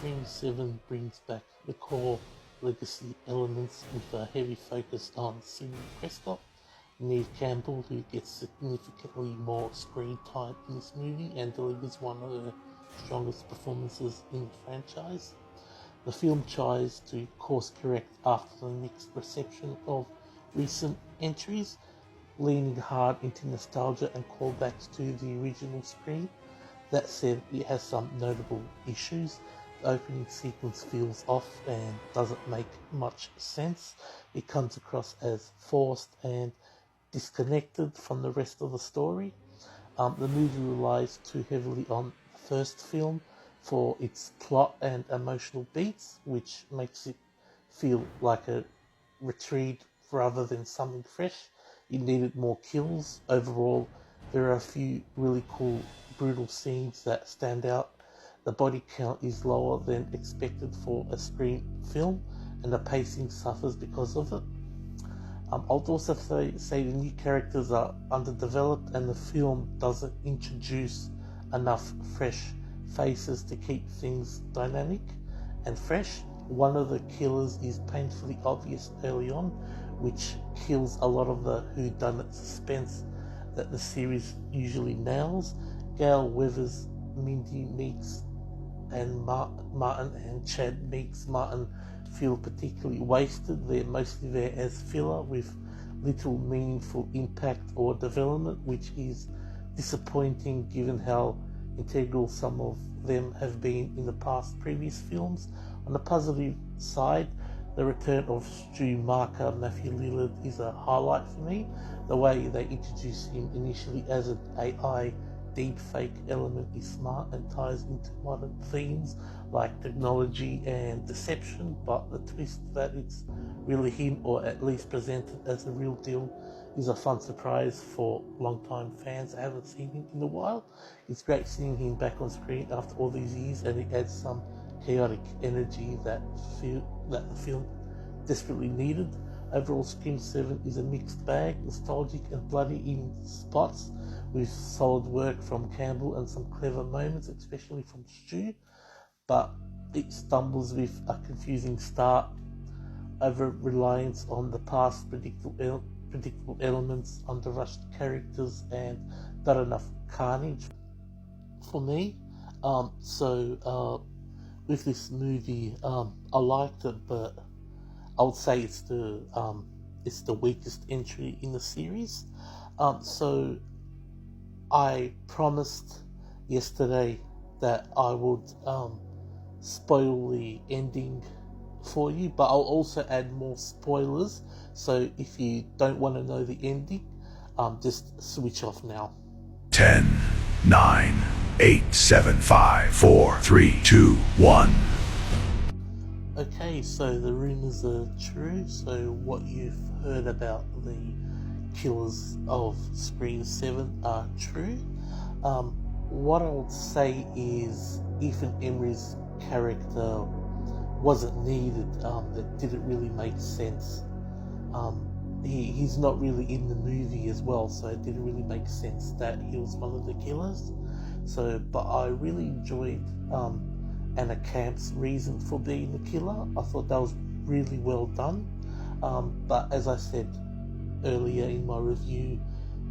Scream 7 brings back the core legacy elements with a heavy focus on Sidney Prescott, Neve Campbell, who gets significantly more screen time in this movie and delivers one of the strongest performances in the franchise. The film tries to course correct after the mixed reception of recent entries, leaning hard into nostalgia and callbacks to the original Scream. That said, it has some notable issues. The opening sequence feels off and doesn't make much sense. It comes across as forced and disconnected from the rest of the story. The movie relies too heavily on the first film for its plot and emotional beats, which makes it feel like a retreat rather than something fresh. It needed more kills. Overall, there are a few really cool, brutal scenes that stand out. The body count is lower than expected for a Scream film, and the pacing suffers because of it. I'll also say the new characters are underdeveloped, and the film doesn't introduce enough fresh faces to keep things dynamic and fresh. One of the killers is painfully obvious early on, which kills a lot of the whodunit suspense that the series usually nails. Gail Weathers, Mindy Meeks, and Martin and Chad Meeks Martin feel particularly wasted. They're mostly there as filler with little meaningful impact or development, which is disappointing given how integral some of them have been in the past previous films. On the positive side, the return of Stu Marker, Matthew Lillard, is a highlight for me. The way they introduce him initially as an AI deepfake element is smart and ties into modern themes like technology and deception, but the twist that it's really him, or at least presented as a real deal, is a fun surprise for long-time fans that haven't seen him in a while. It's great seeing him back on screen after all these years, and it adds some chaotic energy that the film desperately needed. Overall, Scream 7 is a mixed bag, nostalgic and bloody in spots, with solid work from Campbell and some clever moments, especially from Stu, but it stumbles with a confusing start, over reliance on the past predictable elements, underrushed characters, and not enough carnage for me. With this movie, I liked it, but I would say it's the weakest entry in the series. So I promised yesterday that I would spoil the ending for you, but I'll also add more spoilers. So if you don't want to know the ending, just switch off now. 10, 9, 8, 7, 5, 4, 3, 2, 1. Okay, so the rumors are true. So what you've heard about the killers of Scream 7 are true. What I would say is Ethan Embry's character wasn't needed. That didn't really make sense. He's not really in the movie as well, so it didn't really make sense that he was one of the killers. But I really enjoyed Anna Camp's reason for being the killer. I thought that was really well done. But as I said earlier in my review,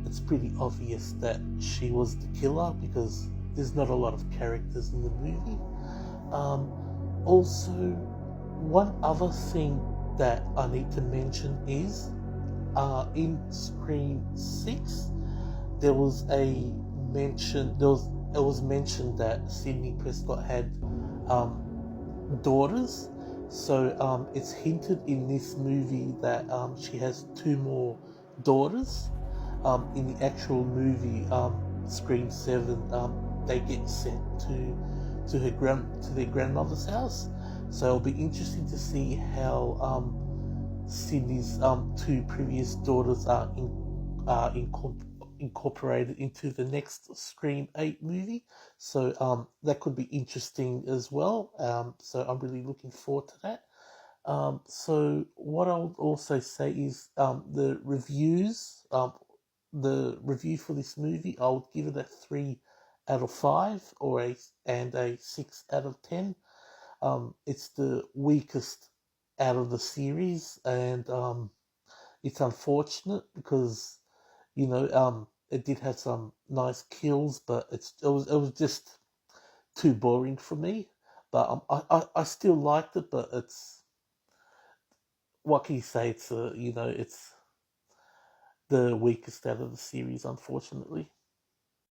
it's pretty obvious that she was the killer because there's not a lot of characters in the movie. Also, one other thing that I need to mention is in Scream 6 it was mentioned that Sidney Prescott had daughters. So it's hinted in this movie that she has 2 more daughters. In the actual movie, Scream 7, they get sent to their grandmother's house. So it'll be interesting to see how Sydney's 2 previous daughters are incorporated into the next Scream 8 movie. So that could be interesting as well. So I'm really looking forward to that. So what I would also say is the reviews. The review for this movie, I would give it a 3 out of 5 and a 6 out of 10. It's the weakest out of the series, and it's unfortunate because it did have some nice kills, but it was just too boring for me. But I still liked it, but it's what can you say? It's it's the weakest out of the series, unfortunately.